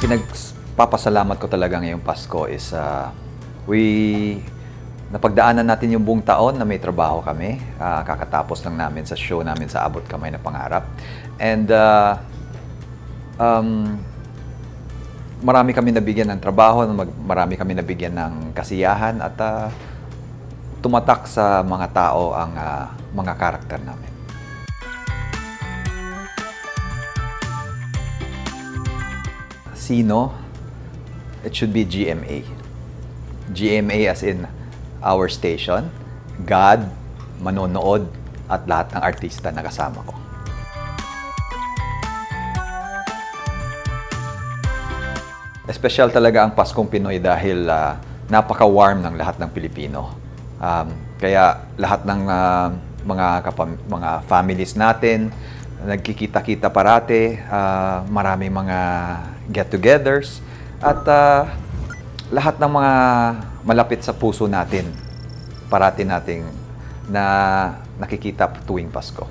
pinagpapasalamat ko talaga ngayong Pasko is napagdaanan natin yung buong taon na may trabaho kami. Kakatapos lang namin sa show namin sa Abot Kamay na Pangarap. And marami kami nabigyan ng trabaho, marami kami nabigyan ng kasiyahan at tumatak sa mga tao ang mga karakter namin. Sino? It should be GMA. GMA as in our station, God, manonood, at lahat ng artista na kasama ko. Espesyal talaga ang Paskong Pinoy dahil napaka-warm ng lahat ng Pilipino. Kaya lahat ng mga families natin, nagkikita-kita parate, maraming mga get-togethers, at lahat ng mga malapit sa puso natin, parati nating na nakikita tuwing Pasko.